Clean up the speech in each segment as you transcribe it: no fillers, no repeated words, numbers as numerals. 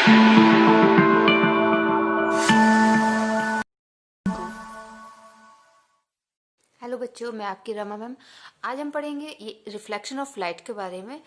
Hello बच्चों, मैं आपकी रमा मैम। आज हम पढ़ेंगे ये रिफ्लेक्शन ऑफ लाइट के बारे में।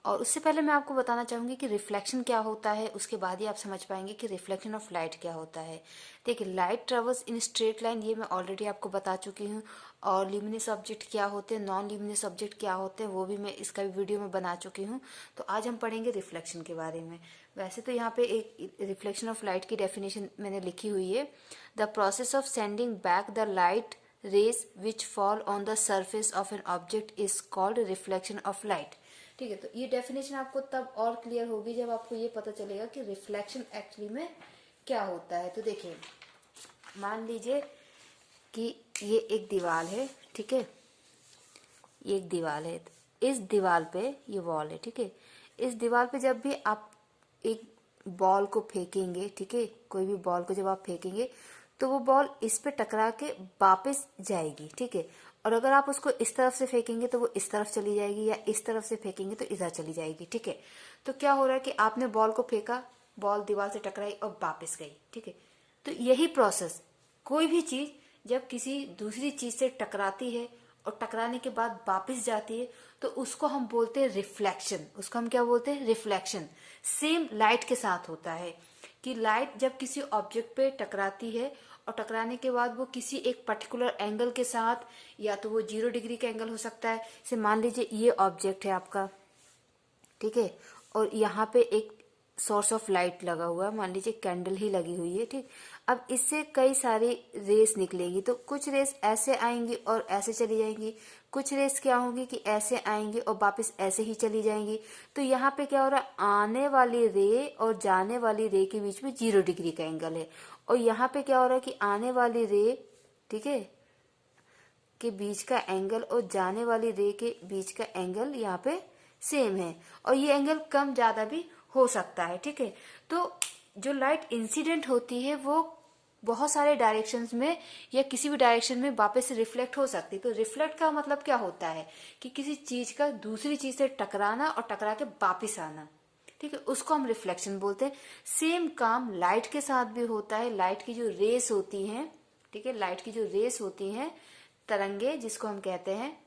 और उससे पहले मैं आपको बताना चाहूँगी कि रिफ्लेक्शन क्या होता है, उसके बाद ही आप समझ पाएंगे कि रिफ्लेक्शन ऑफ लाइट क्या होता है। देखिए, light travels in straight line, ये मैं ऑलरेडी आपको बता चुकी हूँ। और ल्यूमिनस ऑब्जेक्ट क्या होते हैं, नॉन ल्यूमिनस ऑब्जेक्ट क्या होते हैं, वो भी मैं इसका भी वीडियो में बना चुकी हूँ। तो आज हम पढ़ेंगे रिफ्लेक्शन के बारे में। वैसे तो यहाँ पे एक रिफ्लेक्शन ऑफ लाइट की डेफिनेशन मैंने लिखी हुई है। The process of sending back the light rays which fall on the surface of an object is called reflection of light। ठीक है, तो ये डेफिनेशन आपको तब और क्लियर होगी जब आपको ये पता चलेगा कि रिफ्लेक्शन एक्चुअली में क्या होता है। तो देखिए, मान लीजिए कि ये एक दीवार है, ठीक है, ये एक दीवार है। इस दीवार पे ये वॉल है, ठीक है। इस दीवार पे जब भी आप एक बॉल को फेंकेंगे, ठीक है, कोई भी बॉल को जब आप फेंकेंगे तो वो बॉल इस पे टकरा के वापस जाएगी, ठीक है। और अगर आप उसको इस तरफ से फेंकेंगे तो वो इस तरफ चली जाएगी, या इस तरफ से फेंकेंगे तो इधर चली जाएगी, ठीक है। तो क्या हो रहा है कि आपने बॉल को फेंका, बॉल दीवार से टकराई और वापस गई, ठीक है। तो यही प्रोसेस, कोई भी चीज जब किसी दूसरी चीज से टकराती है और टकराने के बाद वापस जाती है तो उसको हम बोलते हैं रिफ्लेक्शन। उसको हम क्या बोलते हैं? रिफ्लेक्शन। सेम लाइट के साथ होता है कि लाइट जब किसी ऑब्जेक्ट पे टकराती है और टकराने के बाद वो किसी एक पर्टिकुलर एंगल के साथ, या तो वो 0 डिग्री का एंगल हो सकता है। जैसे मान लीजिए ये ऑब्जेक्ट है आपका, ठीक है, और यहाँ पे एक सोर्स ऑफ लाइट लगा हुआ है, मान लीजिए कैंडल ही लगी हुई है, ठीक। अब इससे कई सारी रेस निकलेगी, तो कुछ रेस ऐसे आएंगी और ऐसे चली जाएंगी, कुछ रेस क्या होंगी कि ऐसे आएंगी और वापस ऐसे ही चली जाएंगी। तो यहाँ पे क्या हो रहा है, आने वाली रे और जाने वाली रे के बीच में 0 डिग्री का एंगल है। और यहाँ पे क्या हो रहा है कि आने वाली रे, ठीक है, के बीच का एंगल और जाने वाली रे के बीच का एंगल यहाँ पे सेम है। और ये एंगल कम ज्यादा भी हो सकता है, ठीक है। तो जो लाइट इंसिडेंट होती है वो बहुत सारे डायरेक्शंस में या किसी भी डायरेक्शन में वापस से रिफ्लेक्ट हो सकती है। तो रिफ्लेक्ट का मतलब क्या होता है कि किसी चीज का दूसरी चीज से टकराना और टकरा के वापिस आना, ठीक है, उसको हम रिफ्लेक्शन बोलते हैं। सेम काम लाइट के साथ भी होता है। लाइट की जो रेस होती हैं, ठीक है, लाइट की जो रेस होती हैं, तरंगे जिसको हम कहते हैं,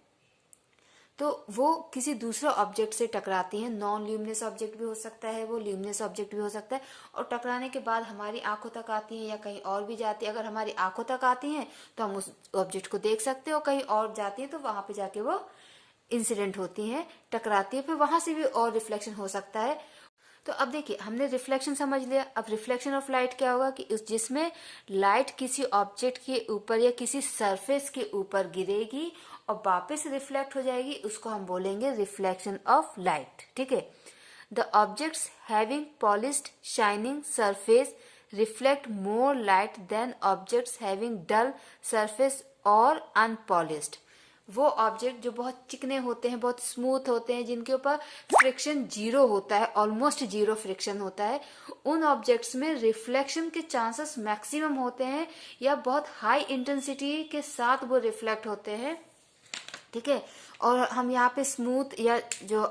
तो वो किसी दूसरे ऑब्जेक्ट से टकराती हैं। नॉन ल्यूमिनस ऑब्जेक्ट भी हो सकता है, वो ल्यूमिनस ऑब्जेक्ट भी हो सकता है। और टकराने के बाद हमारी आंखों तक आती हैं या कहीं और भी जाती है। अगर हमारी आंखों तक आती हैं तो हम उस ऑब्जेक्ट को देख सकते हैं, और कहीं और जाती है तो वहां पे जाके वो इंसिडेंट होती हैं, टकराती है, फिर वहां से भी और रिफ्लेक्शन हो सकता है। तो अब देखिए, हमने रिफ्लेक्शन समझ लिया। अब रिफ्लेक्शन ऑफ लाइट क्या होगा कि जिसमें लाइट किसी ऑब्जेक्ट के ऊपर या किसी सरफेस के ऊपर गिरेगी और वापस रिफ्लेक्ट हो जाएगी, उसको हम बोलेंगे रिफ्लेक्शन ऑफ लाइट, ठीक है। The objects having polished shining surface reflect more light than objects having dull surface और अनपॉलिश्ड। वो ऑब्जेक्ट जो बहुत चिकने होते हैं, बहुत स्मूथ होते हैं, जिनके ऊपर फ्रिक्शन 0 होता है, ऑलमोस्ट 0 फ्रिक्शन होता है, उन ऑब्जेक्ट्स में रिफ्लेक्शन के चांसेस मैक्सिमम होते हैं, या बहुत हाई इंटेंसिटी के साथ वो रिफ्लेक्ट होते हैं, ठीक है। और हम यहाँ पे स्मूथ या जो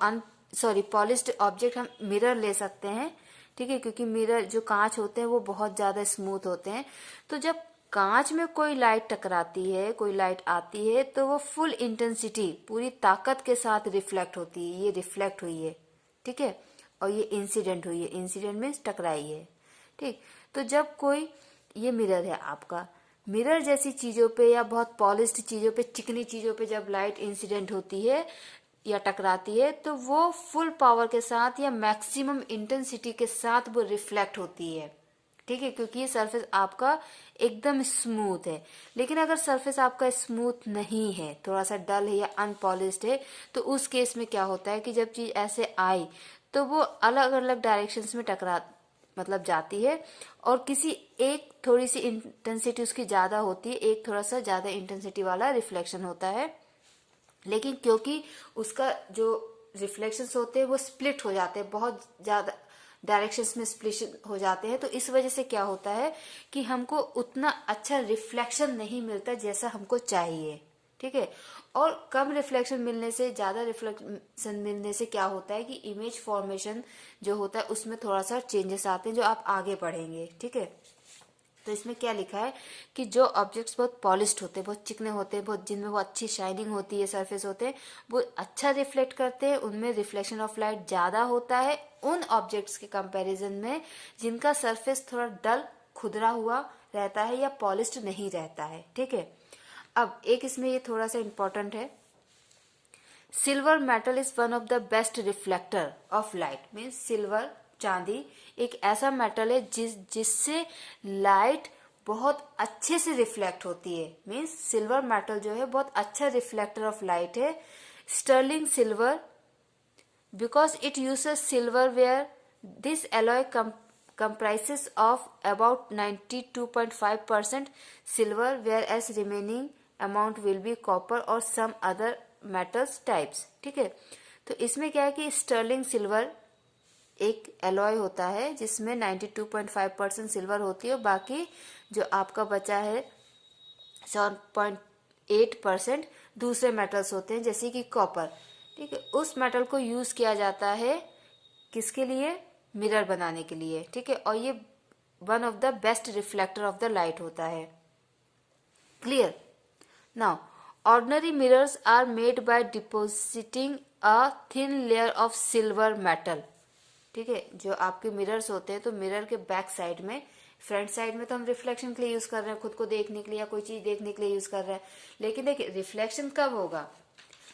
पॉलिश्ड ऑब्जेक्ट, हम मिरर ले सकते हैं, ठीक है, क्योंकि मिरर जो कांच होते हैं वो बहुत ज्यादा स्मूथ होते हैं। तो जब कांच में कोई लाइट टकराती है, कोई लाइट आती है, तो वो फुल इंटेंसिटी, पूरी ताकत के साथ रिफ्लेक्ट होती है। ये रिफ्लेक्ट हुई है, ठीक है, और ये इंसिडेंट हुई है। इंसिडेंट में टकराई है, ठीक। तो जब कोई, ये मिरर है आपका, मिरर जैसी चीजों पे या बहुत पॉलिश्ड चीजों पे, चिकनी चीजों पे जब लाइट इंसिडेंट होती है या टकराती है, तो वो फुल पावर के साथ या मैक्सिमम इंटेंसिटी के साथ वो रिफ्लेक्ट होती है, ठीक है, क्योंकि ये सरफेस आपका एकदम स्मूथ है। लेकिन अगर सरफेस आपका स्मूथ नहीं है, थोड़ा सा डल है या अनपॉलिश्ड है, तो उस केस में क्या होता है कि जब चीज ऐसे आई तो वो अलग अलग डायरेक्शंस में टकरा, मतलब जाती है। और किसी एक थोड़ी सी इंटेंसिटी उसकी ज्यादा होती है, एक थोड़ा सा ज्यादा इंटेंसिटी वाला रिफ्लेक्शन होता है। लेकिन क्योंकि उसका जो रिफ्लेक्शंस होते हैं वो स्प्लिट हो जाते हैं, बहुत ज्यादा डायरेक्शंस में स्प्लिट हो जाते हैं, तो इस वजह से क्या होता है कि हमको उतना अच्छा रिफ्लेक्शन नहीं मिलता जैसा हमको चाहिए, ठीक है। और कम रिफ्लेक्शन मिलने से, ज़्यादा रिफ्लेक्शन मिलने से क्या होता है कि इमेज फॉर्मेशन जो होता है उसमें थोड़ा सा चेंजेस आते हैं, जो आप आगे पढ़ेंगे। ठीक है, तो इसमें क्या लिखा है कि जो ऑब्जेक्ट्स बहुत पॉलिश्ड होते हैं, बहुत चिकने होते हैं, बहुत जिनमें वो अच्छी शाइनिंग होती है, सरफेस होते हैं, वो अच्छा रिफ्लेक्ट करते हैं, उनमें रिफ्लेक्शन ऑफ लाइट ज़्यादा होता है उन ऑब्जेक्ट्स के कंपैरिजन में जिनका सरफेस थोड़ा डल, खुदरा हुआ रहता है या पॉलिश्ड नहीं रहता है। ठीक है, अब एक इसमें ये थोड़ा सा इंपॉर्टेंट है, silver metal is one of the best reflector of light. Means silver, चांदी एक ऐसा मेटल है जिससे लाइट बहुत अच्छे से रिफ्लेक्ट होती है। मीन्स सिल्वर मेटल जो है बहुत अच्छा रिफ्लेक्टर ऑफ लाइट है। Sterling silver, because it uses silverware, this alloy comprises of about 92.5% silver, whereas remaining amount will be copper or some other metals types। ठीक है, तो इसमें क्या है कि स्टर्लिंग सिल्वर एक एलॉय होता है जिसमें 92.5% सिल्वर होती है और बाकी जो आपका बचा है 7.8% दूसरे मेटल्स होते हैं जैसे कि कॉपर। ठीक है, उस मेटल को यूज किया जाता है किसके लिए? मिरर बनाने के लिए। ठीक है, और ये one of the best reflector of the light होता है। Clear? Now ordinary mirrors are made by depositing a thin layer of silver metal. ठीक है, जो आपके मिरर्स होते हैं तो मिरर के बैक साइड में, फ्रंट साइड में तो हम रिफ्लेक्शन के लिए यूज कर रहे हैं, खुद को देखने के लिए या कोई चीज देखने के लिए यूज कर रहे हैं। लेकिन देखिए रिफ्लेक्शन कब होगा?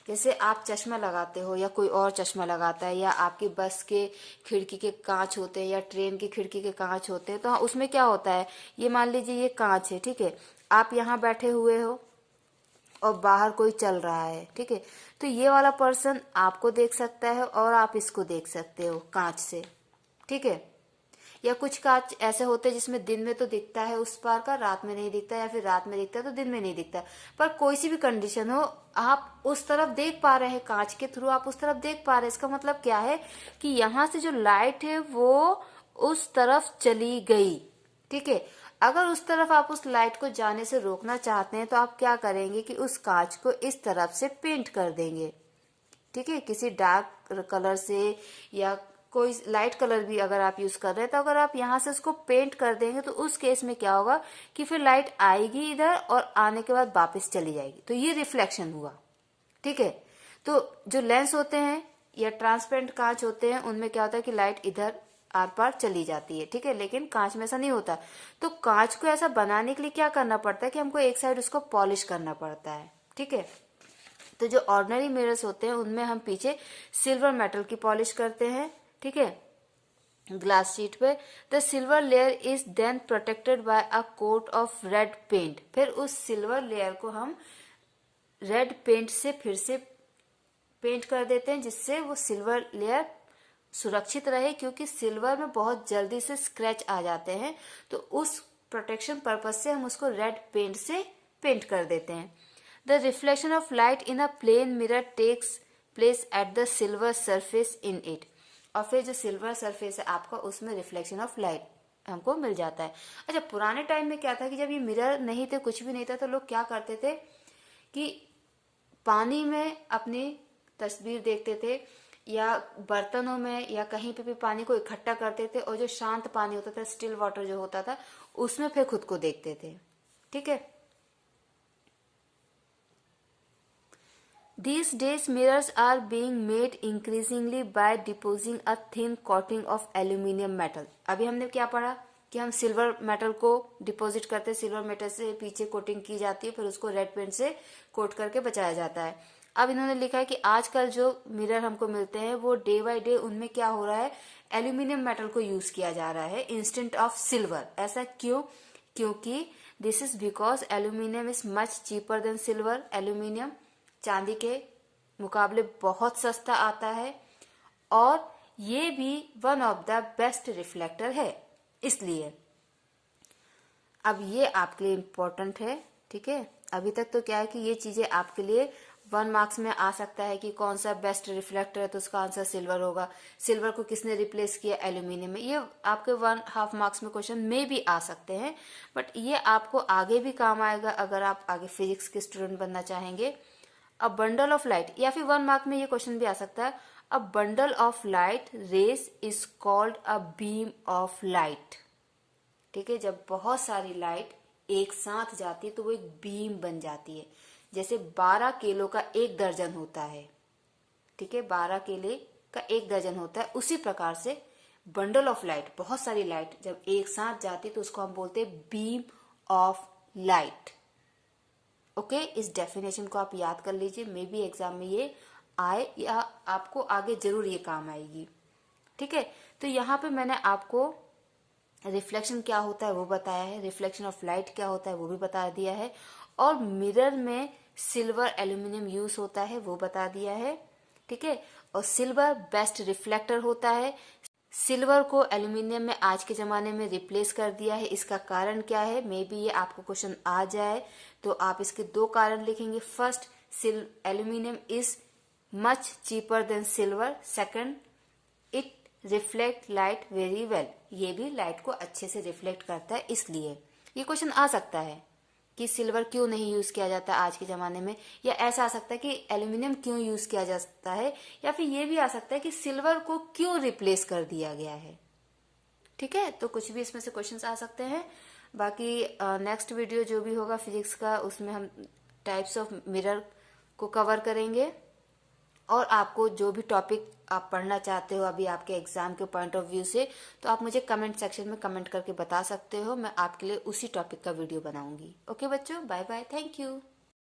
जैसे आप चश्मा लगाते हो या कोई और चश्मा लगाता है, या आपकी बस के खिड़की के कांच होते हैं या ट्रेन की खिड़की के कांच होते हैं, तो हाँ उसमें क्या होता है, ये मान लीजिए ये कांच है। ठीक है, आप यहाँ बैठे हुए हो और बाहर कोई चल रहा है। ठीक है, तो ये वाला पर्सन आपको देख सकता है और आप इसको देख सकते हो कांच से। ठीक है, या कुछ कांच ऐसे होते हैं जिसमें दिन में तो दिखता है उस पार का, रात में नहीं दिखता, या फिर रात में दिखता है तो दिन में नहीं दिखता। पर कोई सी भी कंडीशन हो, आप उस तरफ देख पा रहे हैं, कांच के थ्रू आप उस तरफ देख पा रहे हैं। इसका मतलब क्या है कि यहाँ से जो लाइट है वो उस तरफ चली गई। ठीक है, अगर उस तरफ आप उस लाइट को जाने से रोकना चाहते हैं तो आप क्या करेंगे कि उस कांच को इस तरफ से पेंट कर देंगे। ठीक है, किसी डार्क कलर से, या कोई लाइट कलर भी अगर आप यूज कर रहे हैं, तो अगर आप यहाँ से उसको पेंट कर देंगे तो उस केस में क्या होगा कि फिर लाइट आएगी इधर और आने के बाद वापस चली जाएगी, तो ये रिफ्लेक्शन हुआ। ठीक है, तो जो लेंस होते हैं या ट्रांसपेरेंट कांच होते हैं उनमें क्या होता है कि लाइट इधर आर पार चली जाती है। ठीक है, लेकिन कांच में ऐसा नहीं होता। तो कांच को ऐसा बनाने के लिए क्या करना पड़ता है कि हमको एक साइड उसको पॉलिश करना पड़ता है। ठीक है, तो जो ऑर्डिनरी मिरर्स होते हैं उनमें हम पीछे सिल्वर मेटल की पॉलिश करते हैं। ठीक है, ग्लास शीट पे the silver layer is then protected by a coat of red paint. फिर उस सिल्वर लेयर को हम रेड पेंट से फिर से पेंट कर देते हैं जिससे वो सिल्वर लेयर सुरक्षित रहे, क्योंकि सिल्वर में बहुत जल्दी से स्क्रैच आ जाते हैं। तो उस प्रोटेक्शन पर्पज से हम उसको रेड पेंट से पेंट कर देते हैं। The reflection of light in a plane mirror takes place at the silver surface in it. और फिर जो सिल्वर सरफेस है आपका, उसमें रिफ्लेक्शन ऑफ लाइट हमको मिल जाता है। अच्छा, पुराने टाइम में क्या था कि जब ये मिरर नहीं थे, कुछ भी नहीं था, तो लोग क्या करते थे कि पानी में अपनी तस्वीर देखते थे, या बर्तनों में या कहीं पे भी पानी को इकट्ठा करते थे, और जो शांत पानी होता था, स्टिल वाटर जो होता था, उसमें फिर खुद को देखते थे। ठीक है, These days mirrors are being made increasingly by depositing a thin coating of aluminium metal। अभी हमने क्या पढ़ा कि हम सिल्वर मेटल को डिपॉजिट करते हैं, सिल्वर मेटल से पीछे कोटिंग की जाती है, फिर उसको रेड पेंट से कोट करके बचाया जाता है। अब इन्होंने लिखा है कि आजकल जो मिरर हमको मिलते हैं वो डे बाय डे उनमें क्या हो रहा है, एल्यूमिनियम मेटल को यूज किया जा रहा है इंस्टेंट ऑफ सिल्वर। ऐसा क्यों? क्योंकि this is because aluminium is much cheaper than silver. Aluminium चांदी के मुकाबले बहुत सस्ता आता है और ये भी one of the best reflector है, इसलिए अब ये आपके लिए इम्पोर्टेंट है। ठीक है, अभी तक तो क्या है कि ये चीजें आपके लिए 1 मार्क्स में आ सकता है कि कौन सा बेस्ट रिफ्लेक्टर है, तो उसका आंसर सिल्वर होगा। सिल्वर को किसने रिप्लेस किया? एल्यूमिनियम में। ये आपके 1.5 मार्क्स में क्वेश्चन में भी आ सकते हैं, बट ये आपको आगे भी काम आएगा अगर आप आगे फिजिक्स के स्टूडेंट बनना चाहेंगे। अ बंडल ऑफ लाइट, या फिर 1 मार्क में ये क्वेश्चन भी आ सकता है, a bundle of light rays is called a beam of light. ठीक है, जब बहुत सारी लाइट एक साथ जाती है तो वो एक बीम बन जाती है। जैसे 12 केलों का 1 दर्जन होता है, ठीक है, 12 केले का 1 दर्जन होता है, उसी प्रकार से बंडल ऑफ लाइट, बहुत सारी लाइट जब एक साथ जाती तो उसको हम बोलते हैं बीम ऑफ लाइट। ओके, इस डेफिनेशन को आप याद कर लीजिए, मे बी एग्जाम में ये आए या आपको आगे जरूर ये काम आएगी। ठीक है, तो यहाँ पे मैंने आपको रिफ्लेक्शन क्या होता है वो बताया है, रिफ्लेक्शन ऑफ लाइट क्या होता है वो भी बता दिया है, और मिरर में सिल्वर एल्यूमिनियम यूज होता है वो बता दिया है। ठीक है, और सिल्वर बेस्ट रिफ्लेक्टर होता है। सिल्वर को एल्यूमिनियम में आज के ज़माने में रिप्लेस कर दिया है, इसका कारण क्या है, मे बी ये आपको क्वेश्चन आ जाए तो आप इसके 2 कारण लिखेंगे। First, aluminium is much cheaper than silver. Second, it reflect light very well, ये भी लाइट को अच्छे से रिफ्लेक्ट करता है, इसलिए ये क्वेश्चन आ सकता है कि सिल्वर क्यों नहीं यूज किया जाता आज के जमाने में, या ऐसा आ सकता है कि एल्यूमिनियम क्यों यूज किया जाता है, या फिर ये भी आ सकता है कि सिल्वर को क्यों रिप्लेस कर दिया गया है। ठीक है, तो कुछ भी इसमें से क्वेश्चंस आ सकते हैं। बाकी नेक्स्ट वीडियो जो भी होगा फिजिक्स का, उसमें हम टाइप्स ऑफ मिरर को कवर करेंगे, और आपको जो भी टॉपिक आप पढ़ना चाहते हो अभी आपके एग्जाम के पॉइंट ऑफ व्यू से, तो आप मुझे कमेंट सेक्शन में कमेंट करके बता सकते हो, मैं आपके लिए उसी टॉपिक का वीडियो बनाऊंगी। ओके बच्चों, बाय बाय, थैंक यू।